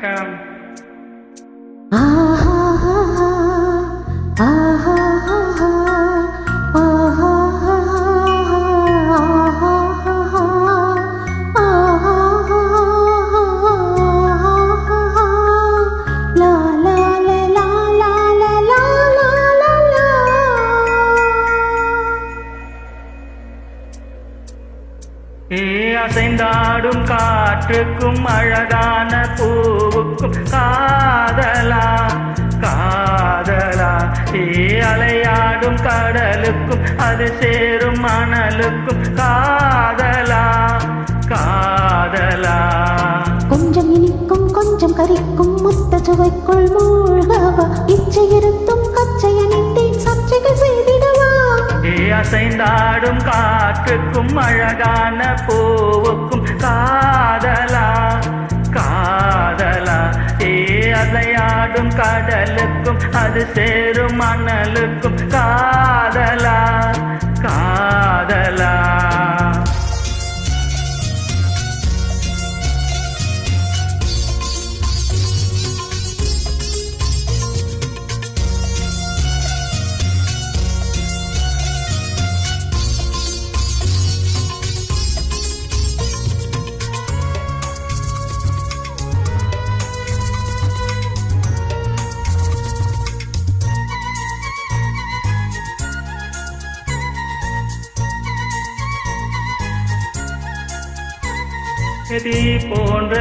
வணக்கம். அசைந்தாடும் காற்றுக்கும் அழகான பூவுக்கும் காதலா காதலா, அலையாடும் கடலுக்கும் அது சேரும் மணலுக்கும் காதலா காதலா. கொஞ்சம் இனிக்கும் கொஞ்சம் கரிக்கும் முத்த சுவைக்குள் மூழ்கவா, இச்சை இருந்தும் கச்சையனித்தேன் சர்ச்சைகள் செய்திடவா. அசைந்தாடும் காற்றுக்கும் அழகான பூவுக்கும் காதலா காதலா, அலையாடும் கடலுக்கும் அது சேரும் மணலுக்கும் காதலா காதலா. எதி போன்ற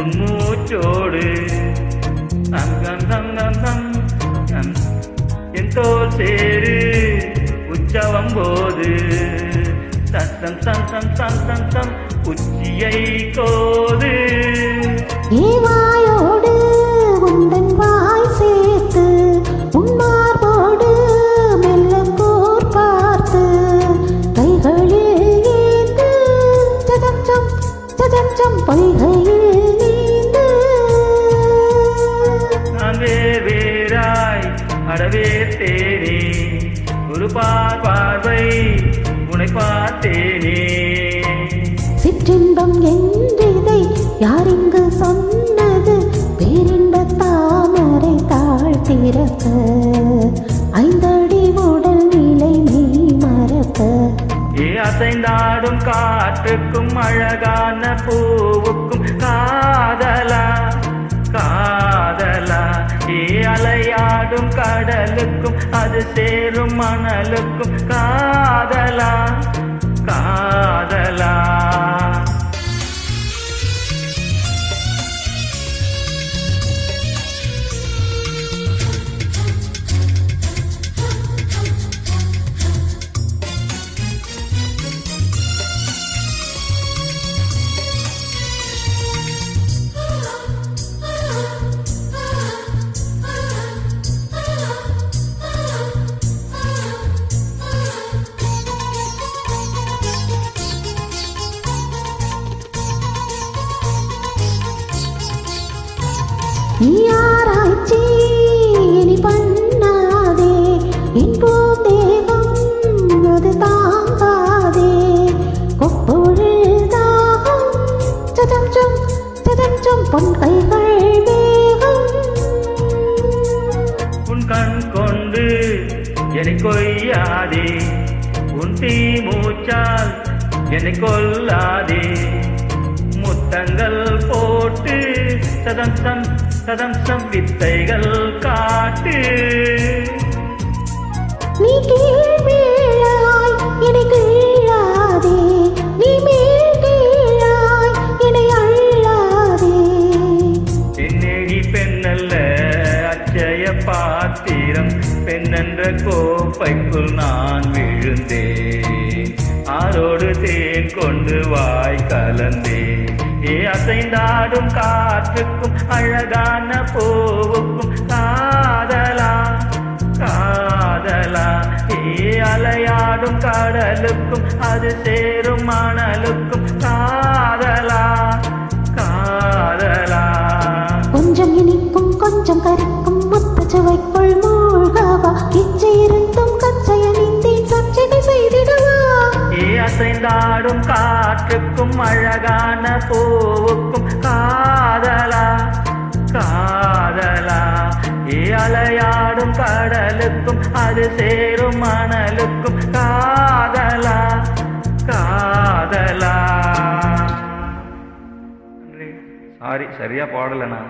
உன்மூச்சோடு தங்கம் தங்கம் தங்கம் என் தோல் சேரு உற்சவம் போது சத்தம் சந்தம் சந்தம் சம் உச்சியை கோது. ஏவாயோடு உந்தன் வாய் சேர்த்து உன்மார்போடு மெல்ல போர் பார்த்து கைகளில் ஏந்து சதம் சதம் பொய்கையில் நீந்து. நான் வேறாய் அடவே தேனே, ஒரு பார்வை உனை பார்த்தேனே. சிற்றின்பம் என்றதை யாரிங்கு சொன்னது, பேரின்ப தாமரை தாழ்த்திறக்க ஐந்தடி உடல் நிலை நீ மறக்க. அசைந்தாடும் காற்றுக்கும் அழகான பூவுக்கும் காதலா காதலா, அலையாடும் கடலுக்கும் அது சேரும் மணலுக்கும் காதலா காதலா. நீ ஆராய்ச்சி இனி பண்ணாதே, என் பூந்தேகம் அது தாங்காதே. கொப்பொழில் தாகம் சதம் பொன் கைகள் வேகம். உன் கண் கொண்டு என்னை கொய்யாதே, உன் தீ மூச்சால் என்னை கொல்லாதே. முத்தங்கள் போட்டு சதம் வித்தைகள் காட்டு. நீ கீழ் மேலாய் என்னை கீழாதே, நீ மேல் கீழாய் என்னை அள்ளாதே. என்னேடி பெண்ணல்ல அச்சய பாத்திரம், பெண்ணென்ற கோப்பைக்குள் நான் விழுந்தேன். ஆரோடு தேன் கொண்டு வாய் கலந்தேன். அசைந்தாடும் காற்றுக்கும் அழகான பூவுக்கும் காதலா காதலா, அலையாடும் கடலுக்கும் அது சேரும் மணலுக்கும் காதலா காதலா. கொஞ்சம் இனிக்கும் கொஞ்சம் கரிக்கும் முத்த சுவைக்குள் மூழ்கவா, இச்சை இருந்தும் கச்சையனித்தேன் சர்ச்சைகள் செய்திடவா. அசைந்தாடும் காற்றுக்கும் அழகான பூவுக்கும் காதலா அலையாடும் கடலுக்கும் அது சேரும் மணலுக்கும் காதலா காதலா. சாரி சரியா பாடல நான்.